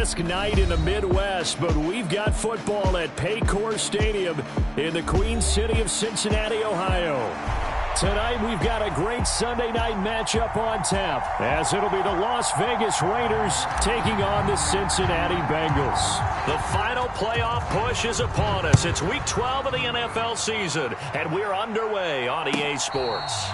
brisk night in the Midwest, but we've got football at Paycor Stadium in the Queen City of Cincinnati, Ohio. Tonight, we've got a great Sunday night matchup on tap, as it'll be the Las Vegas Raiders taking on the Cincinnati Bengals. The final playoff push is upon us. It's Week 12 of the NFL season, and we're underway on EA Sports.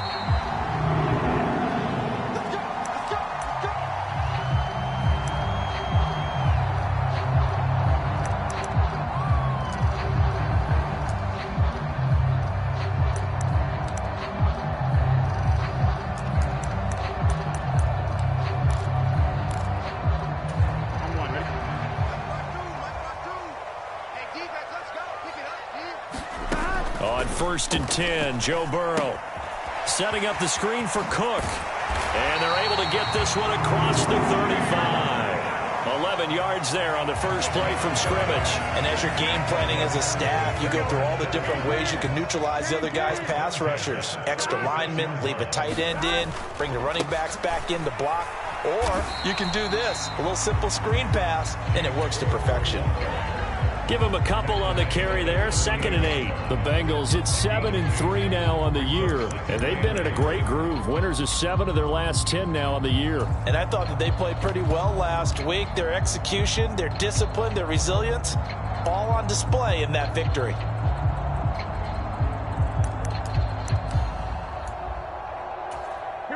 First and 10, Joe Burrow setting up the screen for Cook. And they're able to get this one across the 35. 11 yards there on the first play from scrimmage. And as you're game planning as a staff, you go through all the different ways you can neutralize the other guy's pass rushers. Extra linemen, leave a tight end in, bring the running backs back in to block. Or you can do this, a little simple screen pass, and it works to perfection. Give them a couple on the carry there. 2nd and 8. The Bengals, it's 7-3 now on the year. And they've been in a great groove. Winners of 7 of their last 10 now on the year. And I thought that they played pretty well last week. Their execution, their discipline, their resilience, all on display in that victory.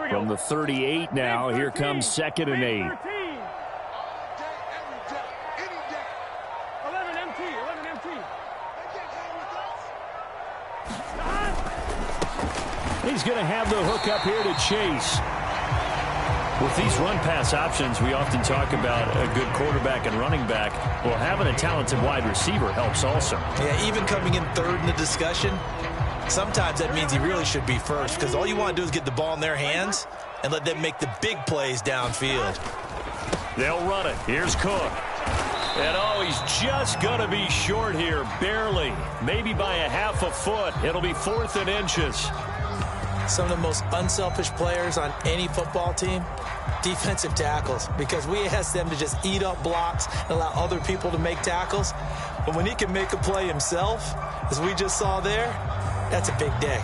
From the 38 now, here comes 2nd and 8. He's going to have the hook up here to Chase. With these run-pass options, we often talk about a good quarterback and running back. Well, having a talented wide receiver helps also. Yeah, even coming in third in the discussion, sometimes that means he really should be first, because all you want to do is get the ball in their hands and let them make the big plays downfield. They'll run it. Here's Cook. And, oh, he's just going to be short here, barely. Maybe by a half a foot. It'll be 4th and inches. Some of the most unselfish players on any football team, defensive tackles, because we ask them to just eat up blocks and allow other people to make tackles. But when he can make a play himself, as we just saw there, that's a big day.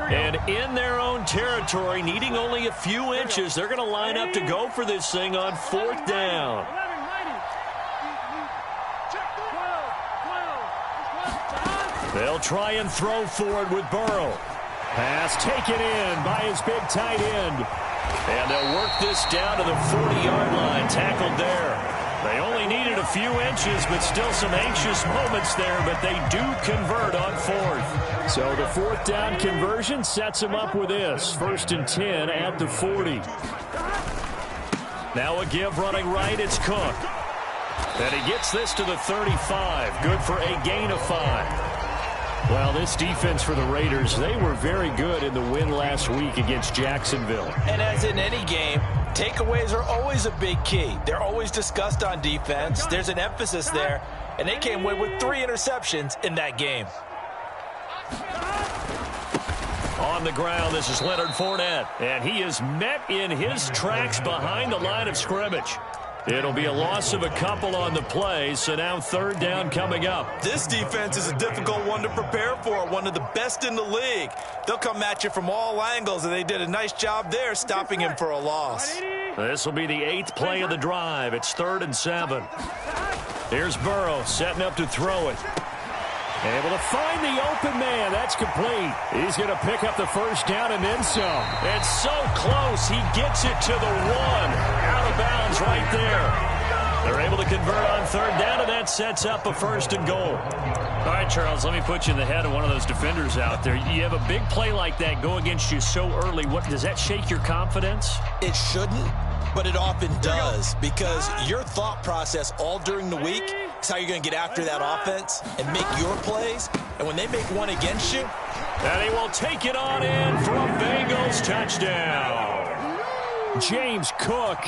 And in their own territory, needing only a few inches, they're going to line up to go for this thing on 4th down. They'll try and throw forward with Burrow. Pass taken in by his big tight end. And they'll work this down to the 40-yard line, tackled there. They only needed a few inches, but still some anxious moments there, but they do convert on 4th. So the 4th down conversion sets them up with this. 1st and 10 at the 40. Now a give running right, it's Cook. And he gets this to the 35. Good for a gain of 5. Well, this defense for the Raiders, they were very good in the win last week against Jacksonville. And as in any game, takeaways are always a big key. They're always discussed on defense. There's an emphasis there, and they came away with 3 interceptions in that game. On the ground, this is Leonard Fournette, and he is met in his tracks behind the line of scrimmage. It'll be a loss of a couple on the play, so now 3rd down coming up. This defense is a difficult one to prepare for, one of the best in the league. They'll come at you from all angles, and they did a nice job there stopping him for a loss. This will be the 8th play of the drive. It's 3rd and 7. Here's Burrow setting up to throw it. Able to find the open man. That's complete. He's going to pick up the 1st down and then some. It's so close. He gets it to the 1. Out of bounds right there. They're able to convert on 3rd down, and that sets up a 1st and goal. All right, Charles, let me put you in the head of one of those defenders out there. You have a big play like that go against you so early. What does that shake your confidence? It shouldn't, but it often does, because your thought process all during the week is how you're going to get after that offense and make your plays. And when they make one against you, and he will take it on in for a Bengals touchdown. James Cook,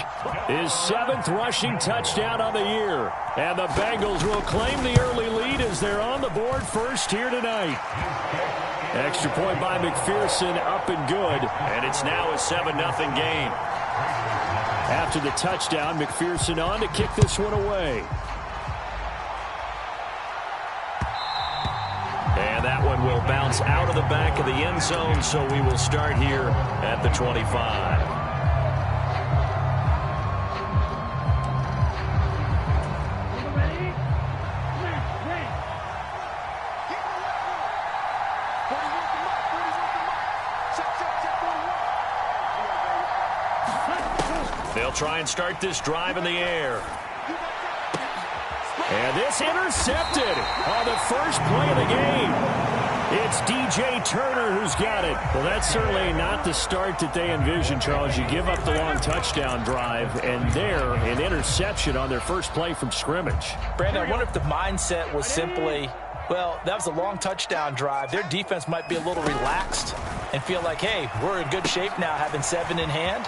his 7th rushing touchdown on the year. And the Bengals will claim the early lead as they're on the board first here tonight. Extra point by McPherson, up and good. And it's now a 7-0 game. After the touchdown, McPherson on to kick this one away. And that one will bounce out of the back of the end zone, so we will start here at the 25. They'll try and start this drive in the air. And this intercepted on the first play of the game. It's DJ Turner who's got it. Well, that's certainly not the start that they envisioned, Charles. You give up the long touchdown drive, and there, an interception on their first play from scrimmage. Brandon, I wonder if the mindset was simply, well, that was a long touchdown drive. Their defense might be a little relaxed and feel like, hey, we're in good shape now, having 7 in hand.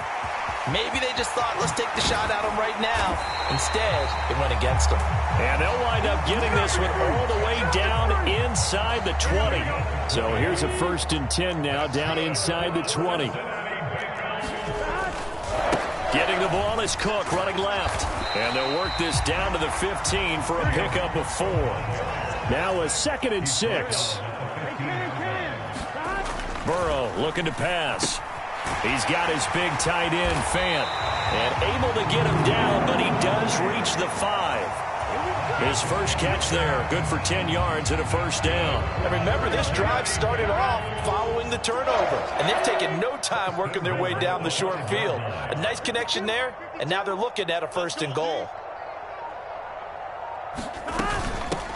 Maybe they just thought, let's take the shot at them right now. Instead, it went against them. And they'll wind up getting this one all the way down inside the 20. So here's a 1st and 10 now, down inside the 20. Getting the ball is Cook, running left. And they'll work this down to the 15 for a pickup of 4. Now a 2nd and 6. Burrow looking to pass. He's got his big tight end, Fant, and able to get him down, but he does reach the 5. His first catch there, good for 10 yards and a 1st down. And remember, this drive started off following the turnover, and they've taken no time working their way down the short field. A nice connection there, and now they're looking at a 1st and goal.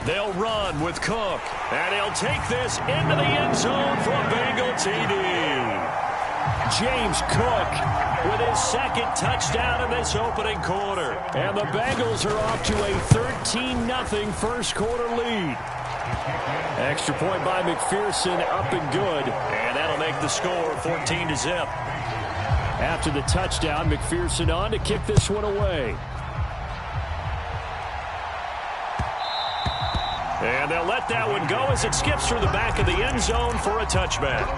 They'll run with Cook, and he'll take this into the end zone for a Bengal TD. James Cook with his 2nd touchdown in this opening quarter. And the Bengals are off to a 13-0 first quarter lead. Extra point by McPherson, up and good. And that'll make the score 14-0. After the touchdown, McPherson on to kick this one away. And they'll let that one go as it skips through the back of the end zone for a touchback.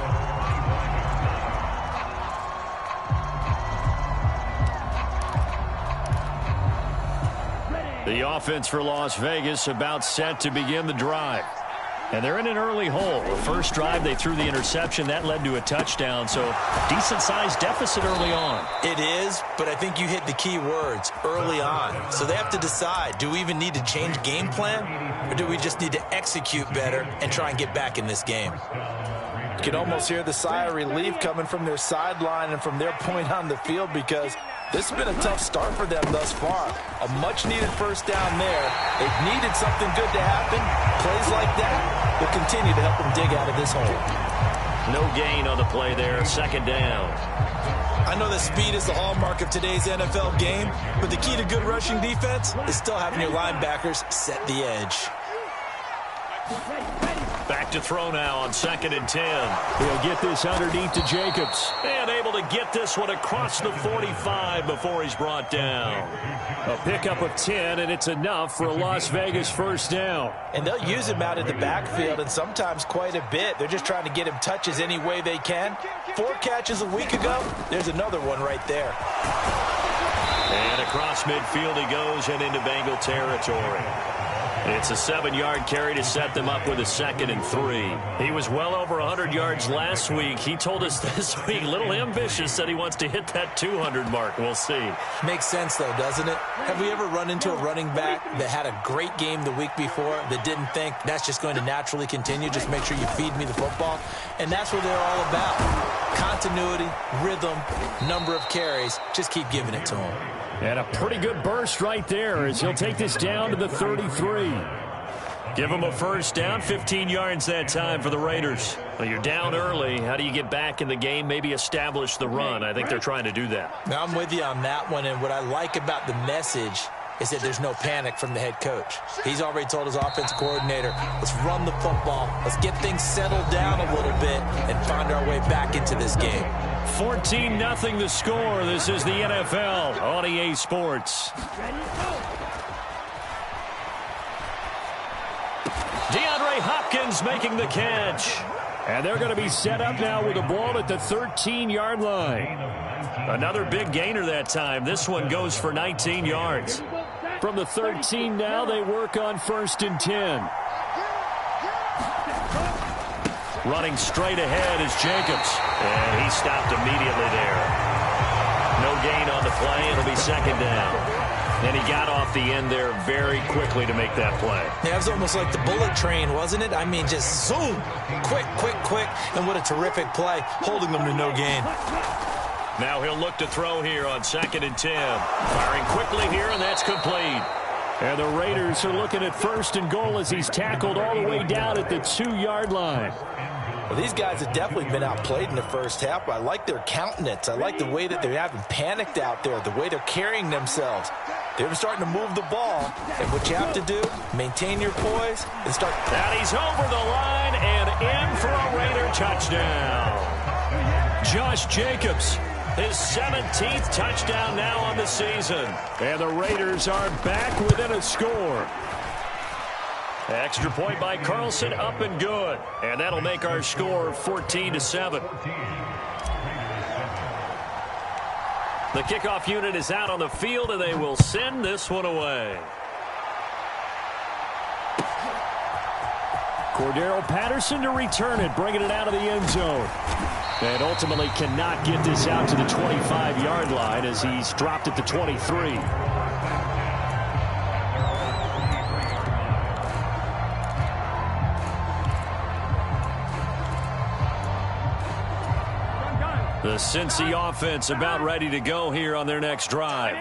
The offense for Las Vegas about set to begin the drive. And they're in an early hole. The first drive, they threw the interception. That led to a touchdown, so decent-sized deficit early on. It is, but I think you hit the key words, early on. So they have to decide, do we even need to change game plan, or do we just need to execute better and try and get back in this game? You can almost hear the sigh of relief coming from their sideline and from their point on the field, because this has been a tough start for them thus far. A much-needed 1st down there. They've needed something good to happen. Plays like that will continue to help them dig out of this hole. No gain on the play there. 2nd down. I know that speed is the hallmark of today's NFL game, but the key to good rushing defense is still having your linebackers set the edge. Back to throw now on 2nd and 10. He'll get this underneath to Jacobs. And able to get this one across the 45 before he's brought down. A pickup of 10, and it's enough for a Las Vegas 1st down. And they'll use him out in the backfield, and sometimes quite a bit. They're just trying to get him touches any way they can. 4 catches a week ago. There's another one right there. And across midfield he goes and into Bengal territory. It's a 7-yard carry to set them up with a 2nd and 3. He was well over 100 yards last week. He told us this week, a little ambitious, said he wants to hit that 200 mark. We'll see. Makes sense, though, doesn't it? Have we ever run into a running back that had a great game the week before that didn't think that's just going to naturally continue? Just make sure you feed me the football. And that's what they're all about. Continuity, rhythm, number of carries. Just keep giving it to him. And a pretty good burst right there as he'll take this down to the 33. Give him a 1st down, 15 yards that time for the Raiders. Well, you're down early. How do you get back in the game, maybe establish the run? I think they're trying to do that. Now, I'm with you on that one, and what I like about the message is that there's no panic from the head coach. He's already told his offensive coordinator, let's run the football, let's get things settled down a little bit and find our way back into this game. 14-0 the score. This is the NFL on EA Sports. DeAndre Hopkins making the catch. And they're going to be set up now with the ball at the 13-yard line. Another big gainer that time. This one goes for 19 yards. From the 13 now, they work on 1st and 10. Running straight ahead is Jacobs. And he stopped immediately there. No gain on the play. It'll be 2nd down. And he got off the end there very quickly to make that play. Yeah, it was almost like the bullet train, wasn't it? I mean, just zoom. Quick, quick, quick. And what a terrific play, holding them to no gain. Now he'll look to throw here on 2nd and 10. Firing quickly here, and that's complete. And the Raiders are looking at 1st and goal as he's tackled all the way down at the 2-yard line. Well, these guys have definitely been outplayed in the first half. I like their countenance. I like the way that they haven't panicked out there, the way they're carrying themselves. They're starting to move the ball, and what you have to do, maintain your poise and start. And he's over the line and in for a Raider touchdown. Josh Jacobs, his 17th touchdown now on the season. And the Raiders are back within a score. Extra point by Carlson, up and good. And that'll make our score 14-7. The kickoff unit is out on the field, and they will send this one away. Cordero Patterson to return it, bringing it out of the end zone. And ultimately cannot get this out to the 25-yard line as he's dropped at the 23. The Cincy offense about ready to go here on their next drive.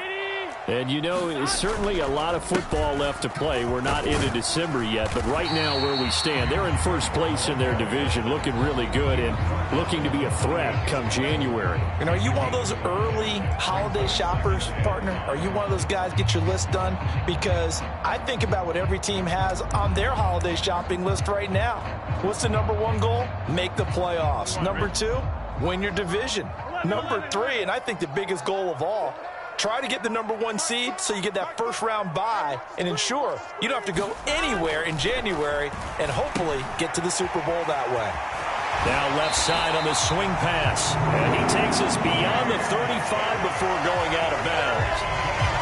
And, you know, it's certainly a lot of football left to play. We're not into December yet, but right now where we stand, they're in first place in their division, looking really good and looking to be a threat come January. And are you one of those early holiday shoppers, partner? Are you one of those guys get your list done? Because I think about what every team has on their holiday shopping list right now. What's the #1 goal? Make the playoffs. #2, win your division. #3, and I think the biggest goal of all, try to get the #1 seed so you get that first-round bye and ensure you don't have to go anywhere in January and hopefully get to the Super Bowl that way. Now left side on the swing pass. And he takes us beyond the 35 before going out of bounds.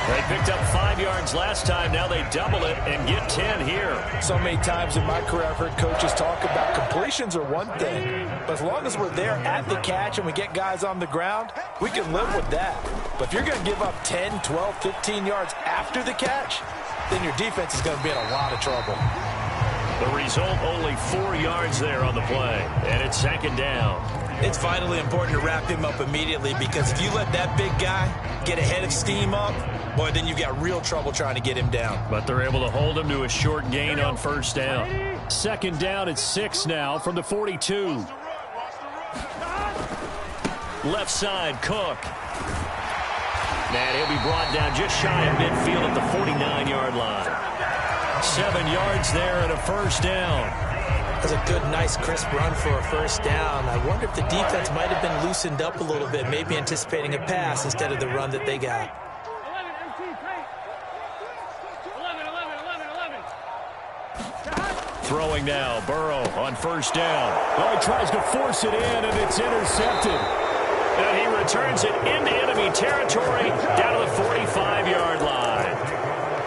They picked up 5 yards last time. Now they double it and get 10 here. So many times in my career I've heard coaches talk about completions are one thing, but as long as we're there at the catch and we get guys on the ground, we can live with that. But if you're going to give up 10, 12, 15 yards after the catch, then your defense is going to be in a lot of trouble. The result, only 4 yards there on the play, and it's 2nd down. It's vitally important to wrap him up immediately, because if you let that big guy get ahead of steam up, boy, then you've got real trouble trying to get him down. But they're able to hold him to a short gain on 1st down. 2nd down at 6 now from the 42. Left side, Cook. And he'll be brought down just shy of midfield at the 49-yard line. 7 yards there and a 1st down. That's a good, nice, crisp run for a 1st down. I wonder if the defense might have been loosened up a little bit, maybe anticipating a pass instead of the run that they got. Throwing now, Burrow on 1st down. Oh, he tries to force it in, and it's intercepted. And he returns it into enemy territory down to the 45-yard line.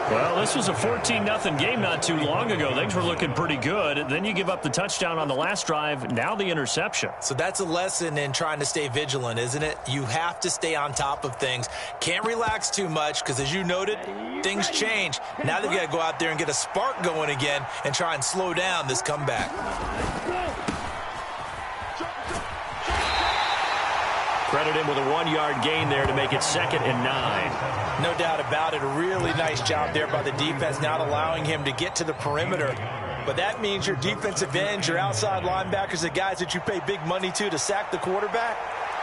Well, this was a 14-0 game not too long ago. Things were looking pretty good. Then you give up the touchdown on the last drive. Now the interception. So that's a lesson in trying to stay vigilant, isn't it? You have to stay on top of things. Can't relax too much because, as you noted, things change. Now they've got to go out there and get a spark going again and try and slow down this comeback. Credit him with a 1-yard gain there to make it 2nd and 9. No doubt about it. A really nice job there by the defense, not allowing him to get to the perimeter. But that means your defensive ends, your outside linebackers, the guys that you pay big money to sack the quarterback,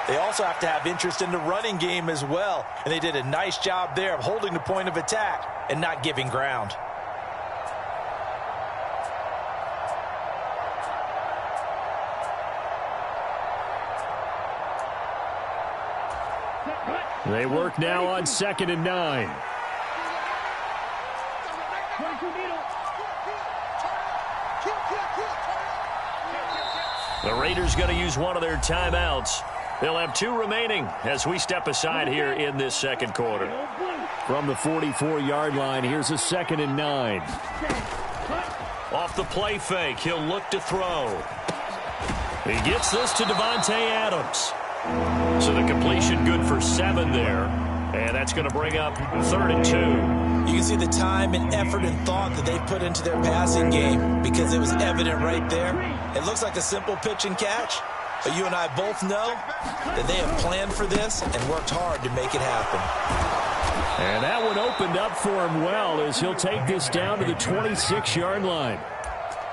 they also have to have interest in the running game as well. And they did a nice job there of holding the point of attack and not giving ground. They work now on 2nd and 9. The Raiders going to use one of their timeouts. They'll have 2 remaining as we step aside here in this second quarter. From the 44-yard line, here's a 2nd and 9. Off the play fake, he'll look to throw. He gets this to Davante Adams. So the completion good for 7 there. And that's going to bring up 3rd and 2. You can see the time and effort and thought that they put into their passing game because it was evident right there. It looks like a simple pitch and catch, but you and I both know that they have planned for this and worked hard to make it happen. And that one opened up for him well as he'll take this down to the 26-yard line.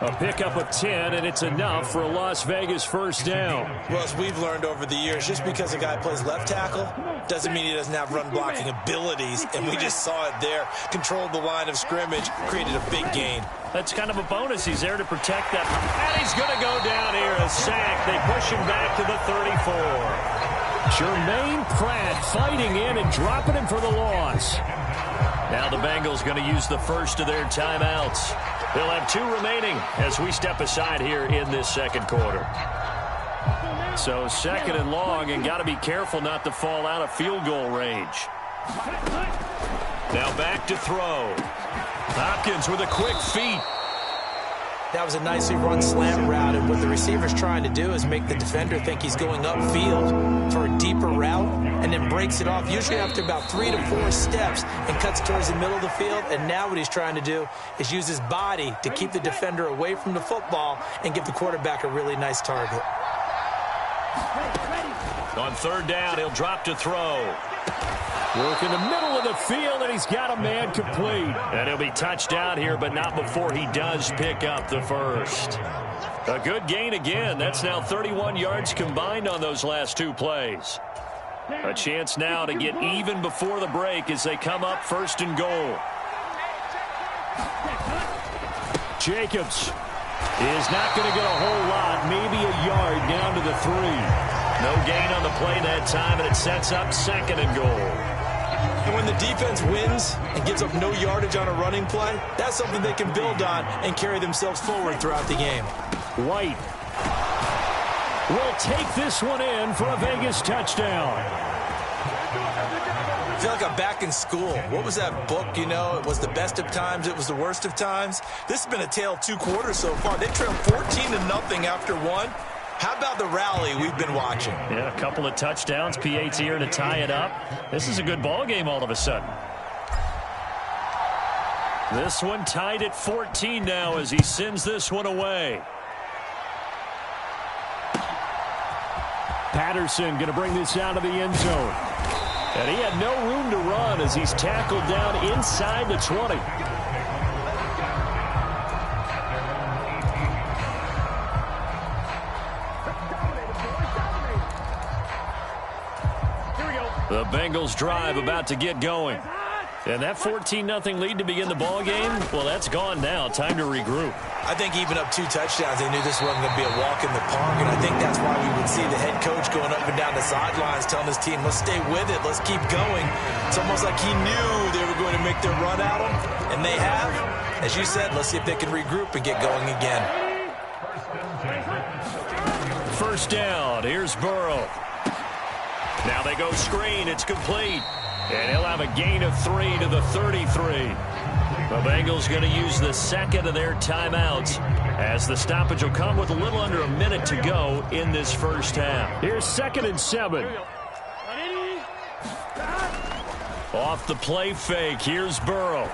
A pickup of 10, and it's enough for a Las Vegas first down. Well, as we've learned over the years, just because a guy plays left tackle doesn't mean he doesn't have run-blocking abilities, and we just saw it there. Controlled the line of scrimmage, created a big gain. That's kind of a bonus. He's there to protect that. And he's going to go down here, a sack. They push him back to the 34. Jermaine Pratt fighting in and dropping him for the loss. Now the Bengals going to use the first of their timeouts. They'll have 2 remaining as we step aside here in this second quarter. So 2nd and long, and got to be careful not to fall out of field goal range. Now back to throw. Hopkins with a quick feet. That was a nicely run slant route, and what the receiver's trying to do is make the defender think he's going upfield for a deeper route, and then breaks it off, usually after about 3 to 4 steps, and cuts towards the middle of the field. And now what he's trying to do is use his body to keep the defender away from the football and give the quarterback a really nice target. On 3rd down, he'll drop to throw. Work in the middle of the field, and he's got a man complete. And he'll be touchdown here, but not before he does pick up the first. A good gain again. That's now 31 yards combined on those last 2 plays. A chance now to get even before the break as they come up 1st and goal. Jacobs is not going to get a whole lot, maybe a yard down to the 3. No gain on the play that time, and it sets up 2nd and goal. And when the defense wins and gives up no yardage on a running play, that's something they can build on and carry themselves forward throughout the game. White will take this one in for a Vegas touchdown. I feel like I'm back in school. What was that book, you know? It was the best of times, it was the worst of times. This has been a tale of 2 quarters so far. They trailed 14-0 after 1. How about the rally we've been watching? Yeah, a couple of touchdowns. P.A.'s here to tie it up. This is a good ball game all of a sudden. This one tied at 14 now as he sends this one away. Patterson going to bring this out of the end zone. And he had no room to run as he's tackled down inside the 20. The Bengals drive about to get going. And that 14-0 lead to begin the ball game, well, that's gone now. Time to regroup. I think even up 2 touchdowns, they knew this wasn't going to be a walk in the park, and I think that's why we would see the head coach going up and down the sidelines telling his team, let's stay with it, let's keep going. It's almost like he knew they were going to make their run at him, and they have. As you said, let's see if they can regroup and get going again. First down, here's Burrow. Now they go screen, it's complete. And he'll have a gain of 3 to the 33. The Bengals going to use the 2nd of their timeouts as the stoppage will come with a little under a minute to go in this first half. Here's 2nd and 7. Off the play fake, here's Burrow.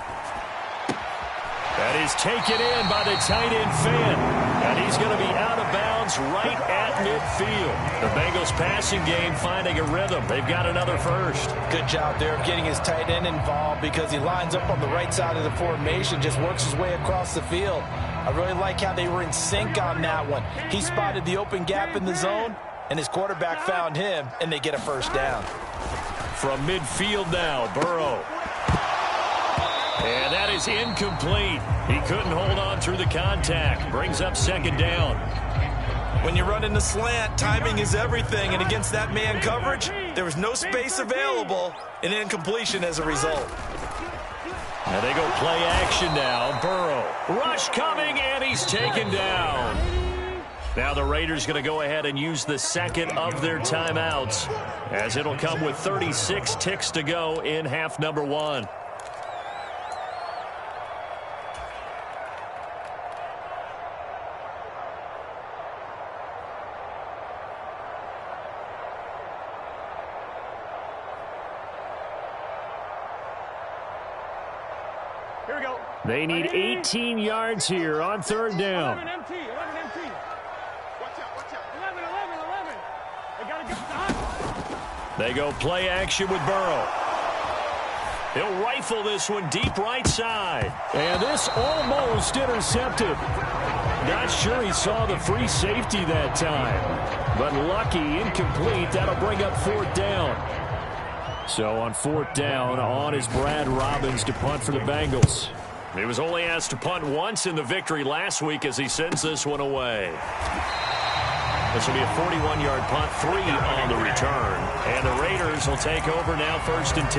That is taken in by the tight end Fan. And he's going to be out of bounds right at midfield. The Bengals passing game finding a rhythm. They've got another first. Good job there of getting his tight end involved because he lines up on the right side of the formation, just works his way across the field. I really like how they were in sync on that one. He spotted the open gap in the zone, and his quarterback found him, and they get a first down. From midfield now, Burrow. And that is incomplete. He couldn't hold on through the contact. Brings up 2nd down. When you run in the slant, timing is everything. And against that man coverage, there was no space available, and incompletion as a result. Now they go play action now. Burrow. Rush coming, and he's taken down. Now the Raiders going to go ahead and use the second of their timeouts, as it'll come with 36 ticks to go in half number one. Here we go. They need 18 yards here on third down. 11 MT. Watch out. 11. They got to get behind. They go play action with Burrow. He'll rifle this one deep right side. And this almost intercepted. Not sure he saw the free safety that time. But lucky, incomplete. That'll bring up fourth down. So on fourth down, on is Brad Robbins to punt for the Bengals. He was only asked to punt once in the victory last week as he sends this one away. This will be a 41-yard punt, 3 on the return. And the Raiders will take over now, 1st and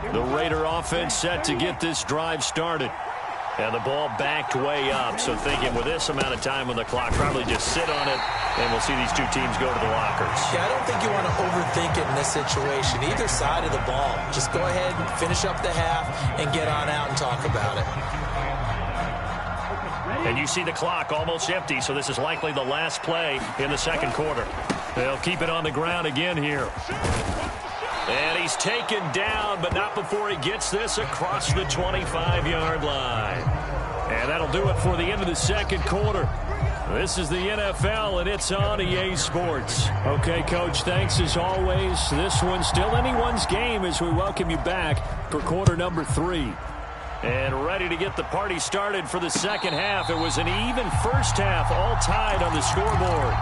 10. The Raider offense set to get this drive started. And the ball backed way up, so thinking with this amount of time on the clock, probably just sit on it, and we'll see these two teams go to the lockers. Yeah, I don't think you want to overthink it in this situation. Either side of the ball. Just go ahead and finish up the half and get on out and talk about it. And you see the clock almost empty, so this is likely the last play in the second quarter. They'll keep it on the ground again here. And he's taken down, but not before he gets this across the 25-yard line. And that'll do it for the end of the second quarter. This is the NFL, and it's on EA Sports. Okay, Coach, thanks as always. This one's still anyone's game as we welcome you back for quarter number 3. And ready to get the party started for the second half. It was an even first half, all tied on the scoreboard.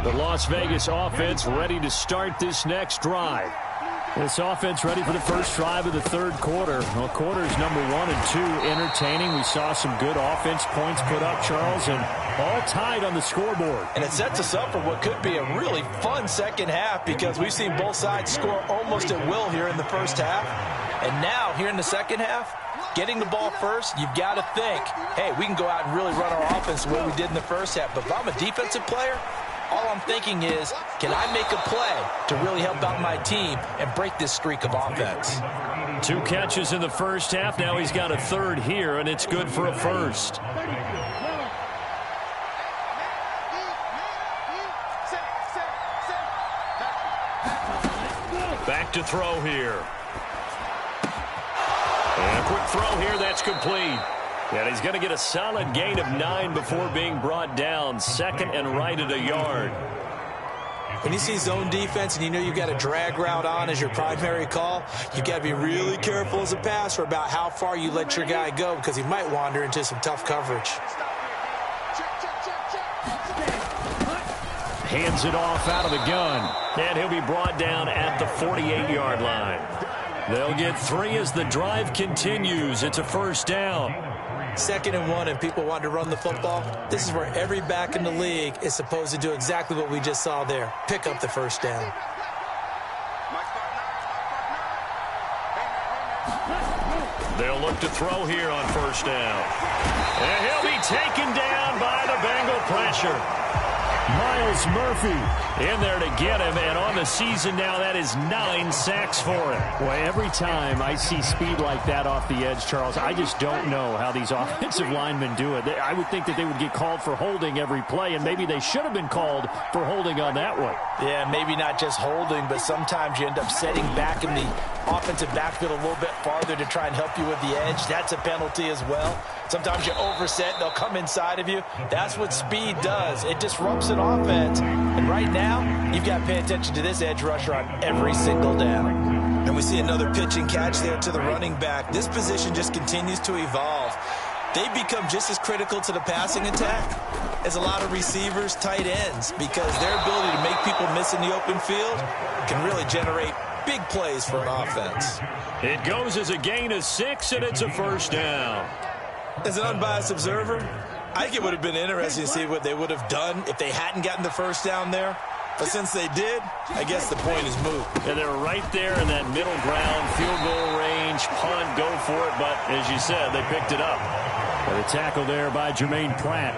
The Las Vegas offense ready to start this next drive. This offense ready for the first drive of the third quarter. Well, quarters number 1 and 2 entertaining. We saw some good offense points put up, Charles, and all tied on the scoreboard. And it sets us up for what could be a really fun second half because we've seen both sides score almost at will here in the first half. And now, here in the second half, getting the ball first, you've got to think, hey, we can go out and really run our offense the way we did in the first half. But if I'm a defensive player, all I'm thinking is, can I make a play to really help out my team and break this streak of offense? 2 catches in the first half. Now he's got a third here, and it's good for a first. Back to throw here. And a quick throw here. That's complete. And he's going to get a solid gain of 9 before being brought down. Second and right at a yard. When you see zone defense and you know you've got a drag route on as your primary call, you've got to be really careful as a passer about how far you let your guy go because he might wander into some tough coverage. Hands it off out of the gun. And he'll be brought down at the 48-yard line. They'll get 3 as the drive continues. It's a first down. 2nd and 1 and people want to run the football. This is where every back in the league is supposed to do exactly what we just saw there. Pick up the first down. They'll look to throw here on first down. And he'll be taken down by the Bengal pressure. Myles Murphy in there to get him, and on the season now, that is 9 sacks for him. Boy, every time I see speed like that off the edge, Charles, I just don't know how these offensive linemen do it. I would think that they would get called for holding every play, and maybe they should have been called for holding on that one. Yeah, maybe not just holding, but sometimes you end up setting back in the offensive backfield a little bit farther to try and help you with the edge. That's a penalty as well. Sometimes you overset, they'll come inside of you. That's what speed does. It disrupts an offense. And right now, you've got to pay attention to this edge rusher on every single down. And we see another pitch and catch there to the running back. This position just continues to evolve. They become just as critical to the passing attack as a lot of receivers, tight ends, because their ability to make people miss in the open field can really generate big plays for an offense. It goes as a gain of 6, and it's a first down. As an unbiased observer, I think it would have been interesting to see what they would have done if they hadn't gotten the first down there. But since they did, I guess the point is moot. And they're right there in that middle ground, field goal range, punt, go for it. But as you said, they picked it up. And a tackle there by Jermaine Pratt.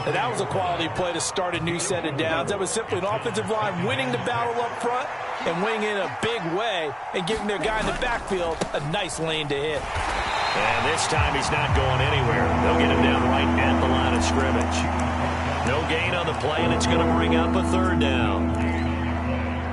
And that was a quality play to start a new set of downs. That was simply an offensive line winning the battle up front and winning in a big way and giving their guy in the backfield a nice lane to hit. And this time he's not going anywhere. They'll get him down right at the line of scrimmage. No gain on the play, and it's going to bring up a third down.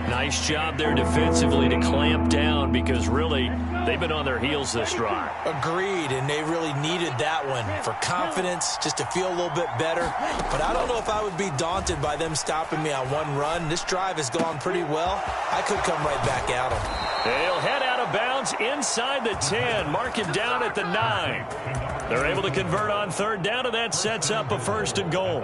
Nice job there defensively to clamp down because really they've been on their heels this drive. Agreed, and they really needed that one for confidence, just to feel a little bit better. But I don't know if I would be daunted by them stopping me on one run. This drive has gone pretty well. I could come right back at them. They'll head out of bounds inside the 10. Mark him down at the 9. They're able to convert on third down, and that sets up a 1st and goal.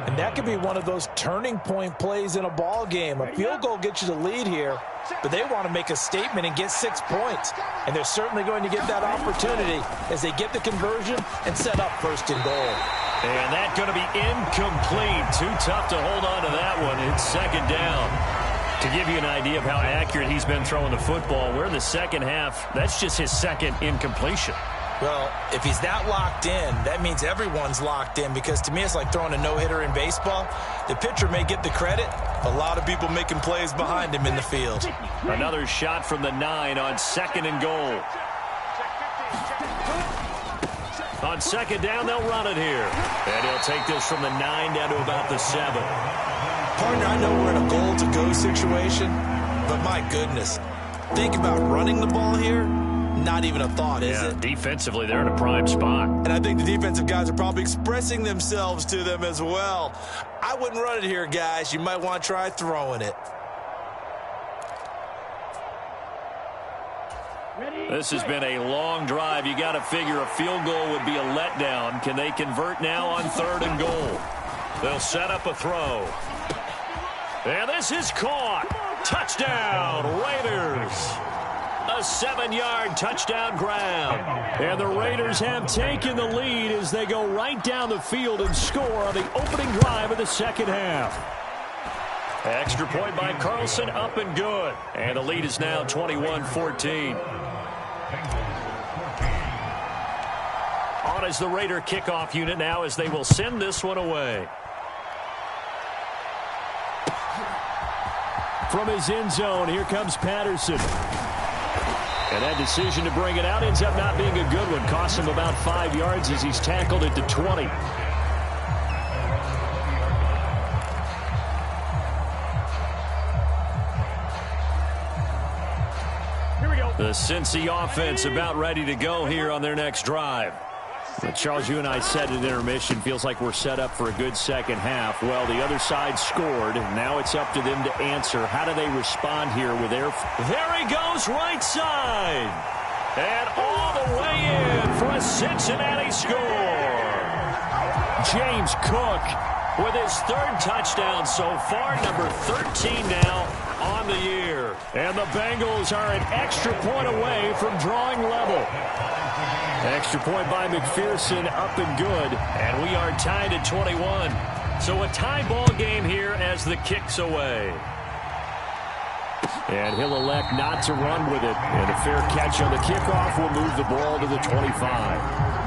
And that could be one of those turning point plays in a ball game. A field goal gets you the lead here, but they want to make a statement and get 6 points. And they're certainly going to get that opportunity as they get the conversion and set up 1st and goal. And that's going to be incomplete. Too tough to hold on to that one. It's 2nd down. To give you an idea of how accurate he's been throwing the football, we're in the second half. That's just his 2nd incompletion. Well, if he's that locked in, that means everyone's locked in, because to me it's like throwing a no-hitter in baseball. The pitcher may get the credit, a lot of people making plays behind him in the field. Another shot from the 9 on 2nd and goal. On 2nd down, they'll run it here. And he'll take this from the 9 down to about the 7. Partner, I know we're in a goal-to-go situation, but my goodness, think about running the ball here. Not even a thought, is it? Defensively, they're in a prime spot. And I think the defensive guys are probably expressing themselves to them as well. I wouldn't run it here, guys. You might want to try throwing it. This has been a long drive. You got to figure a field goal would be a letdown. Can they convert now on 3rd and goal? They'll set up a throw. And this is caught. Touchdown, Raiders. A 7-yard touchdown grab. And the Raiders have taken the lead as they go right down the field and score on the opening drive of the second half. Extra point by Carlson, up and good. And the lead is now 21-14. On is the Raider kickoff unit now as they will send this one away. From his end zone, here comes Patterson. And that decision to bring it out ends up not being a good one. Costs him about 5 yards as he's tackled at the 20. Here we go. The Cincy offense about ready to go here on their next drive. Well, Charles, you and I said at intermission, feels like we're set up for a good second half. Well, the other side scored. Now it's up to them to answer. How do they respond here with their... There he goes, right side. And all the way in for a Cincinnati score. James Cook with his 3rd touchdown so far, number 13 now on the year. And the Bengals are an extra point away from drawing level. Extra point by McPherson, up and good. And we are tied at 21. So a tie ball game here as the kick's away. And he'll elect not to run with it. And a fair catch on the kickoff will move the ball to the 25.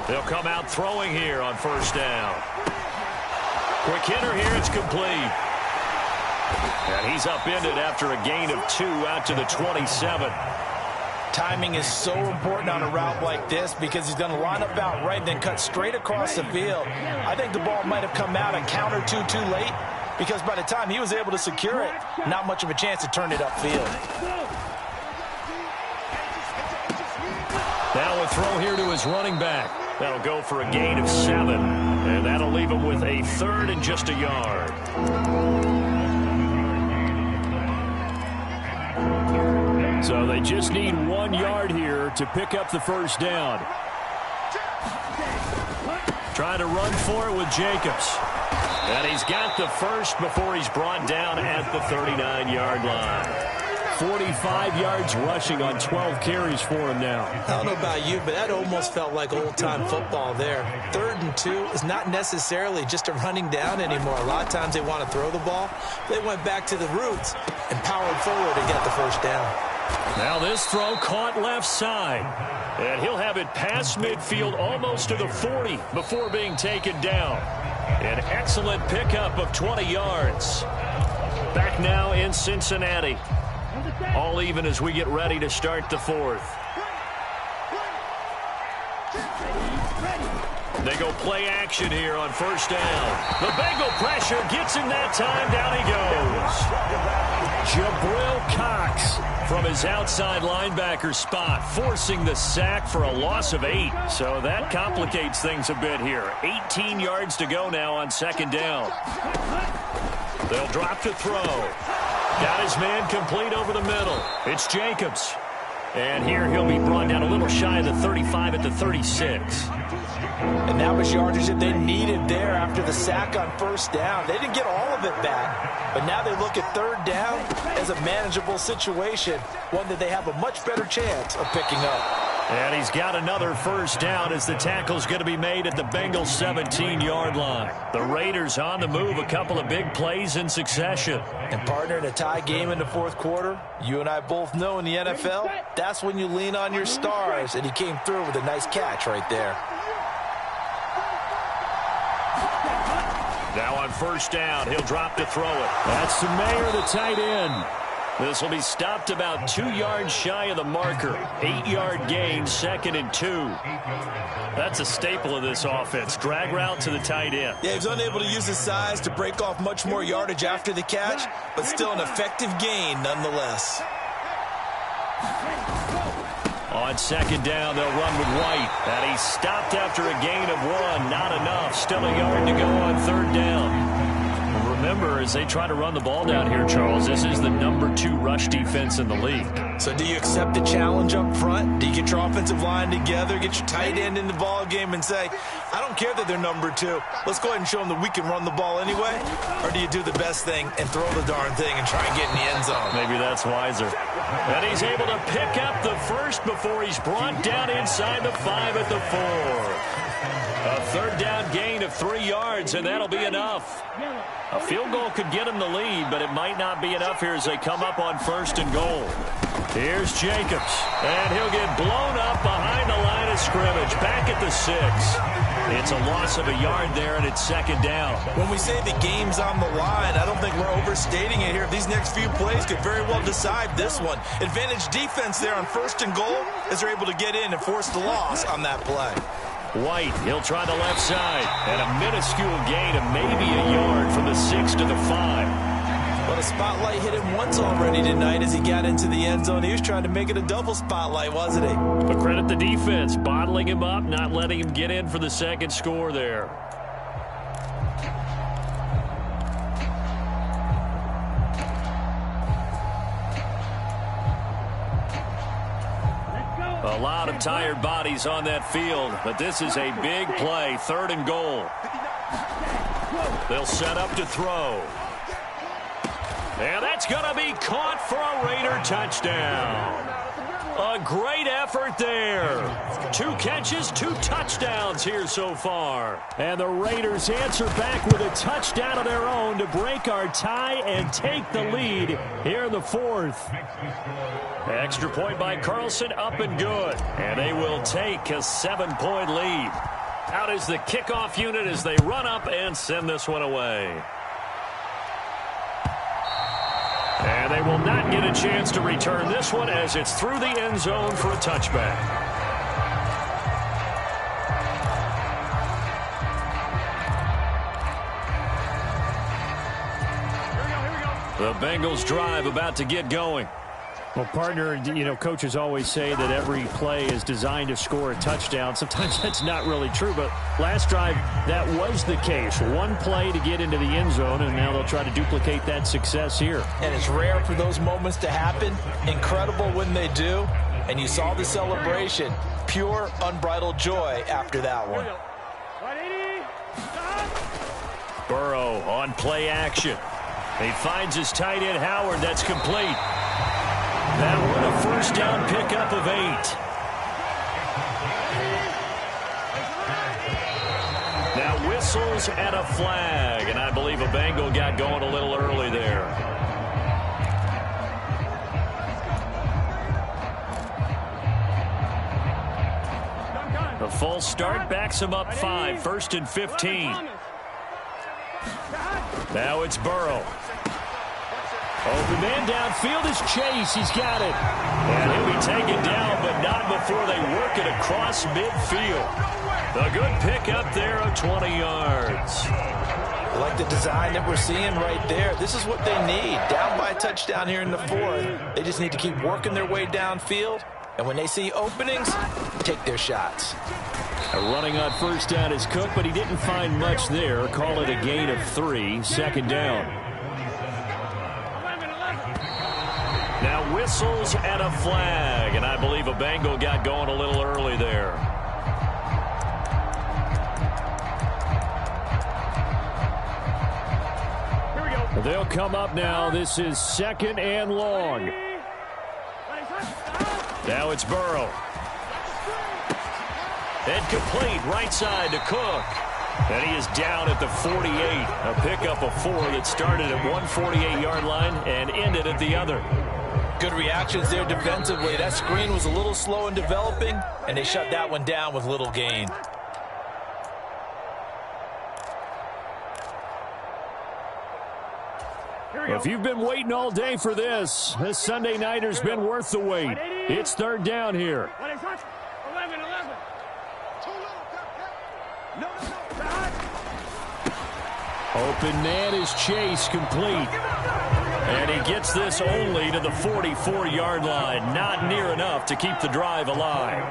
They'll come out throwing here on 1st down. Quick hitter here, it's complete. And he's upended after a gain of 2 out to the 27. Timing is so important on a route like this because he's going to line up out right and then cut straight across the field. I think the ball might have come out a count or two too late because by the time he was able to secure it, not much of a chance to turn it upfield. Now a throw here to his running back. That'll go for a gain of 7. And that'll leave him with a 3rd and just a yard. So they just need 1 yard here to pick up the 1st down. Trying to run for it with Jacobs. And he's got the first before he's brought down at the 39-yard line. 45 yards rushing on 12 carries for him now. I don't know about you, but that almost felt like old-time football there. 3rd and 2 is not necessarily just a running down anymore. A lot of times they want to throw the ball. They went back to the roots and powered forward and got the first down. Now this throw caught left side. And he'll have it past midfield almost to the 40 before being taken down. An excellent pickup of 20 yards. Back now in Cincinnati. All even as we get ready to start the 4th. They go play action here on first down. The Bengal pressure gets him that time. Down he goes. Jabril Cox from his outside linebacker spot, forcing the sack for a loss of 8. So that complicates things a bit here. 18 yards to go now on 2nd down. They'll drop to throw. Got his man complete over the middle. It's Jacobs. And here he'll be brought down a little shy of the 35 at the 36. And that was yardage that they needed there after the sack on first down. They didn't get all of it back, but now they look at 3rd down as a manageable situation, one that they have a much better chance of picking up. And he's got another first down as the tackle's going to be made at the Bengals 17-yard line. The Raiders on the move, a couple of big plays in succession. And partner, in a tie game in the 4th quarter, you and I both know in the NFL, that's when you lean on your stars, and he came through with a nice catch right there. Now on first down, he'll drop to throw it. That's Sumayer, the tight end. This will be stopped about 2 yards shy of the marker. 8-yard gain, 2nd and 2. That's a staple of this offense. Drag route to the tight end. Yeah, he was unable to use his size to break off much more yardage after the catch, but still an effective gain nonetheless. On 2nd down, they'll run with White. And he's stopped after a gain of 1. Not enough. Still a yard to go on 3rd down. Remember, as they try to run the ball down here, Charles, this is the number 2 rush defense in the league. So do you accept the challenge up front? Do you get your offensive line together, get your tight end in the ball game and say, I don't care that they're number 2. Let's go ahead and show them that we can run the ball anyway? Or do you do the best thing and throw the darn thing and try and get in the end zone? Maybe that's wiser. And he's able to pick up the first before he's brought down inside the 5 at the 4. A 3rd down gain of 3 yards, and that'll be enough. A field goal could get him the lead, but it might not be enough here as they come up on 1st and goal. Here's Jacobs, and he'll get blown up behind the line of scrimmage, back at the 6. It's a loss of a yard there, and it's 2nd down. When we say the game's on the line, I don't think we're overstating it here. These next few plays could very well decide this one. Advantage defense there on 1st and goal as they're able to get in and force the loss on that play. White, he'll try the left side, and a minuscule gain of maybe a yard from the 6 to the 5. But a spotlight hit him once already tonight as he got into the end zone. He was trying to make it a double spotlight, wasn't he? But credit the defense, bottling him up, not letting him get in for the 2nd score there. A lot of tired bodies on that field, but this is a big play, 3rd and goal. They'll set up to throw. And that's going to be caught for a Raider touchdown. A great effort there. 2 catches, 2 touchdowns here so far. And the Raiders answer back with a touchdown of their own to break our tie and take the lead here in the 4th. Extra point by Carlson, up and good. And they will take a 7-point lead. Out is the kickoff unit as they run up and send this one away. And they will not get a chance to return this one as it's through the end zone for a touchback. The Bengals drive about to get going. Well, partner, you know, coaches always say that every play is designed to score a touchdown. Sometimes that's not really true, but last drive, that was the case. One play to get into the end zone, and now they'll try to duplicate that success here. And it's rare for those moments to happen. Incredible when they do. And you saw the celebration. Pure, unbridled joy after that one. 180. Stop. Burrow on play action. He finds his tight end Howard. That's complete. That one a first down pickup of 8. Now whistles and a flag. And I believe a Bengal got going a little early there. The full start backs him up 5. 1st and 15. Now it's Burrow. Open man downfield is Chase. He's got it. And he'll be taken down, but not before they work it across midfield. A good pickup there of 20 yards. I like the design that we're seeing right there. This is what they need. Down by a touchdown here in the 4th. They just need to keep working their way downfield. And when they see openings, take their shots. Running on first down is Cook, but he didn't find much there. Call it a gain of 3. 2nd down. Now whistles and a flag. And I believe a Bengal got going a little early there. Here we go. They'll come up now. This is 2nd and long. Now it's Burrow. And complete right side to Cook. And he is down at the 48. A pickup of 4 that started at 148-yard line and ended at the other. Good reactions there defensively. That screen was a little slow in developing, and they shut that one down with little gain. If you've been waiting all day for this Sunday nighter's been worth the wait. It's 3rd down here. 11. Open man is Chase, complete. And he gets this only to the 44-yard line. Not near enough to keep the drive alive.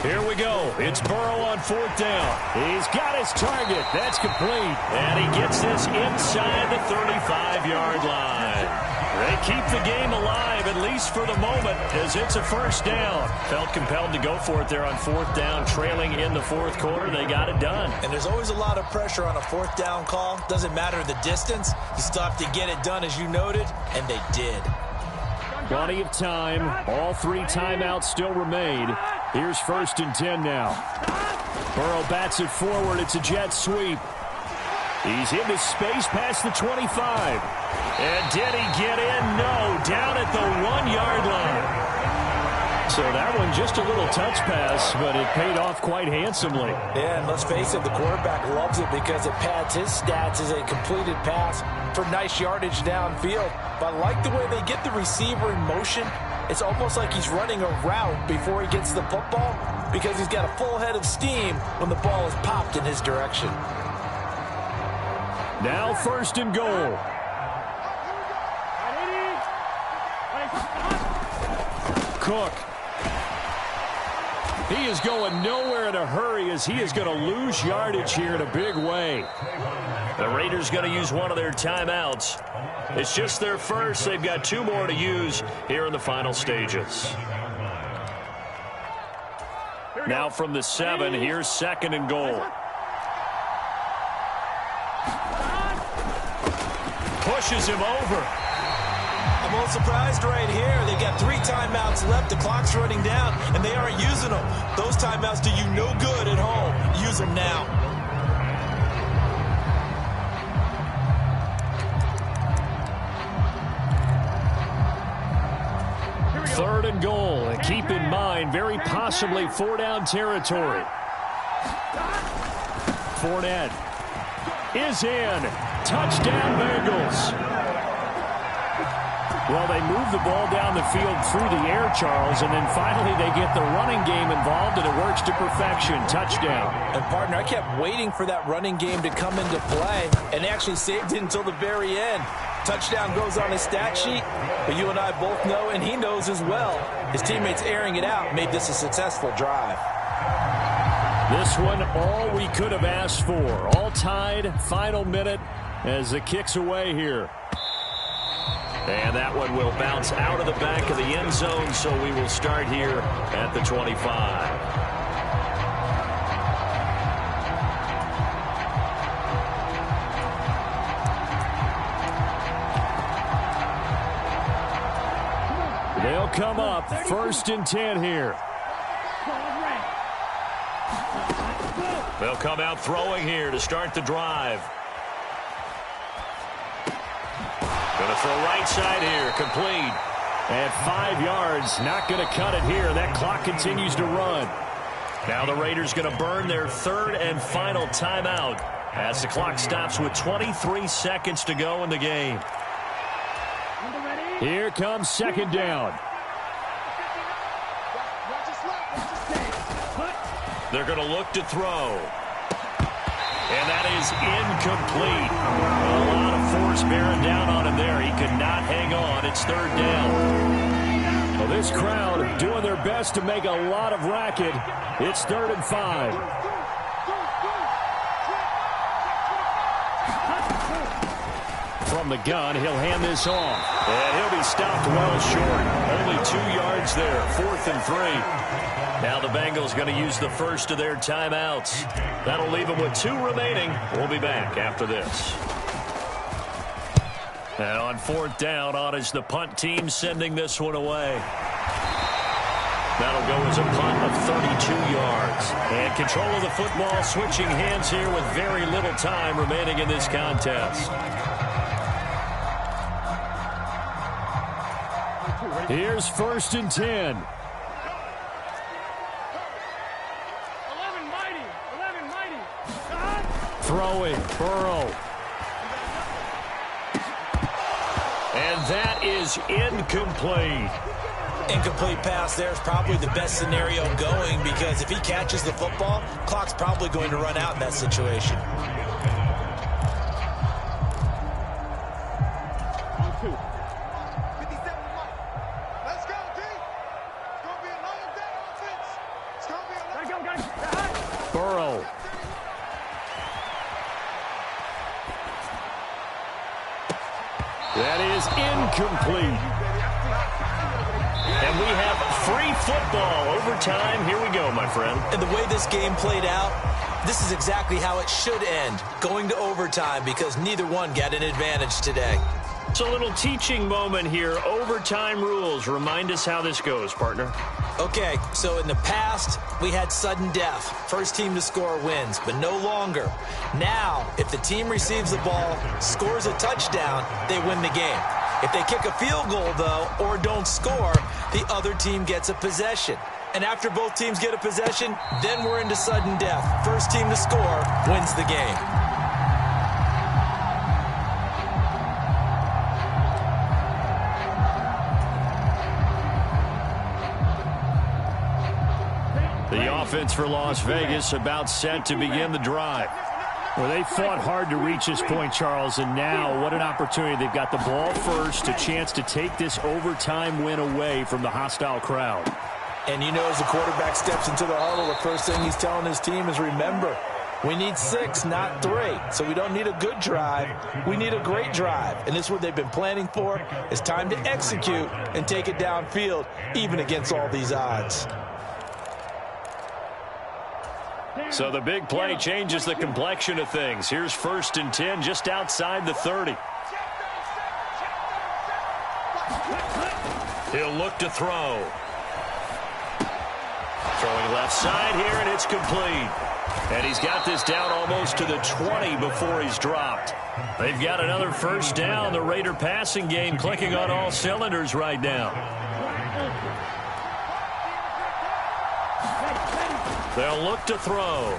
Here we go. It's Burrow on 4th down. He's got his target. That's complete. And he gets this inside the 35-yard line. They keep the game alive, at least for the moment, as it's a 1st down. Felt compelled to go for it there on 4th down, trailing in the 4th quarter. They got it done. And there's always a lot of pressure on a 4th down call. Doesn't matter the distance. You stop to get it done, as you noted, and they did. Plenty of time. All 3 timeouts still remain. Here's 1st and 10 now. Burrow bats it forward. It's a jet sweep. He's into space past the 25. And did he get in? No. Down at the 1-yard line. So that one just a little touch pass, but it paid off quite handsomely. Yeah, and let's face it, the quarterback loves it because it pads his stats as a completed pass for nice yardage downfield. But I like the way they get the receiver in motion. It's almost like he's running a route before he gets the football because he's got a full head of steam when the ball is popped in his direction. Now 1st and goal. Cook. He is going nowhere in a hurry as he is going to lose yardage here in a big way. The Raiders going to use one of their timeouts. It's just their first. They've got 2 more to use here in the final stages. Now from the 7, here's 2nd and goal. Pushes him over. I'm a little surprised right here. They've got 3 timeouts left. The clock's running down, and they aren't using them. Those timeouts do you no good at home. Use them now. Third and goal. And keep in mind, very possibly 4-down territory. Fournette is in. Touchdown, Bengals. Well, they move the ball down the field through the air, Charles, and then finally they get the running game involved, and it works to perfection. Touchdown. And, partner, I kept waiting for that running game to come into play, and they actually saved it until the very end. Touchdown goes on his stat sheet, but you and I both know, and he knows as well, his teammates airing it out made this a successful drive. This one, all we could have asked for. All tied, final minute as the kick's away here. And that one will bounce out of the back of the end zone, so we will start here at the 25. They'll come up 1st and 10 here. They'll come out throwing here to start the drive. Going to throw right side here, complete. At 5 yards, not going to cut it here. That clock continues to run. Now the Raiders going to burn their 3rd and final timeout as the clock stops with 23 seconds to go in the game. Here comes 2nd down. They're going to look to throw. And that is incomplete. A lot of force bearing down on him there. He could not hang on. It's 3rd down. Well, this crowd doing their best to make a lot of racket. It's 3rd and 5. From the gun, he'll hand this off. And he'll be stopped well short. Only 2 yards there. 4th and 3. Now the Bengals going to use the first of their timeouts. That'll leave them with 2 remaining. We'll be back after this. And on 4th down, on is the punt team sending this one away. That'll go as a punt of 32 yards. And control of the football switching hands here with very little time remaining in this contest. Here's 1st and 10. 11 mighty. Throwing, Burrow. And that is incomplete. Incomplete pass there is probably the best scenario going, because if he catches the football, clock's probably going to run out in that situation. Burrow. That is incomplete. And we have free football. Overtime. Here we go, my friend. And the way this game played out, this is exactly how it should end, going to overtime, because neither one got an advantage today. It's a little teaching moment here. Overtime rules. Remind us how this goes, partner. Okay, so in the past, we had sudden death. First team to score wins, but no longer. Now, if the team receives the ball, scores a touchdown, they win the game. If they kick a field goal, though, or don't score, the other team gets a possession. And after both teams get a possession, then we're into sudden death. First team to score wins the game. The offense for Las Vegas about set to begin the drive. Well, they fought hard to reach this point, Charles, and now what an opportunity. They've got the ball first, a chance to take this overtime win away from the hostile crowd. And you know, as the quarterback steps into the huddle, the first thing he's telling his team is, remember, we need 6, not 3. So we don't need a good drive. We need a great drive. And this is what they've been planning for. It's time to execute and take it downfield, even against all these odds. So the big play changes the complexion of things. Here's 1st and 10 just outside the 30. He'll look to throw. Throwing left side here, and it's complete. And he's got this down almost to the 20 before he's dropped. They've got another 1st down. The Raider passing game clicking on all cylinders right now. They'll look to throw.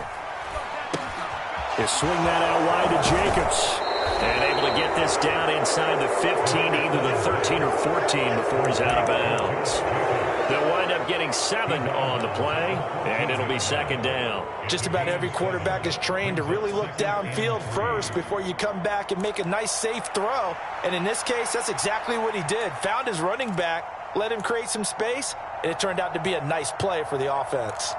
They swing that out wide to Jacobs. And able to get this down inside the 15, either the 13 or 14 before he's out of bounds. They'll wind up getting 7 on the play, and it'll be 2nd down. Just about every quarterback is trained to really look downfield first before you come back and make a nice, safe throw. And in this case, that's exactly what he did. Found his running back, let him create some space, and it turned out to be a nice play for the offense.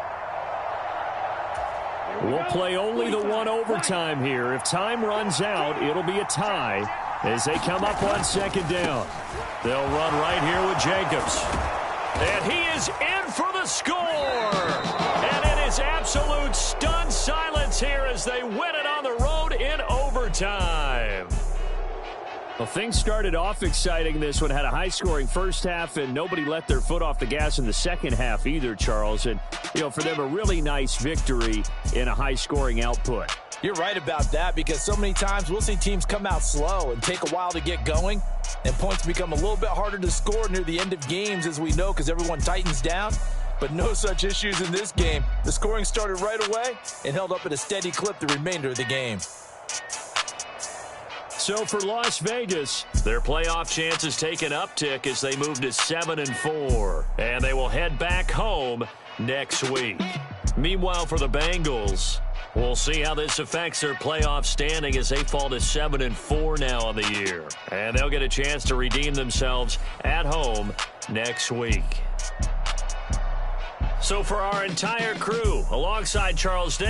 We'll play only the one overtime here. If time runs out, it'll be a tie. as they come up on second down. They'll run right here with Jacobs. And he is in for the score. And it is absolute stunned silence here as they win it on the road in overtime. Well, things started off exciting. This one had a high-scoring first half, and nobody let their foot off the gas in the second half either, Charles. And, for them, a really nice victory in a high-scoring output. You're right about that, because so many times we'll see teams come out slow and take a while to get going, and points become a little bit harder to score near the end of games, as we know, because everyone tightens down. But no such issues in this game. The scoring started right away and held up at a steady clip the remainder of the game. So for Las Vegas, their playoff chances take an uptick as they move to 7-4. And they will head back home next week. Meanwhile, for the Bengals, we'll see how this affects their playoff standing as they fall to 7-4 now on the year. And they'll get a chance to redeem themselves at home next week. So for our entire crew, alongside Charles Day,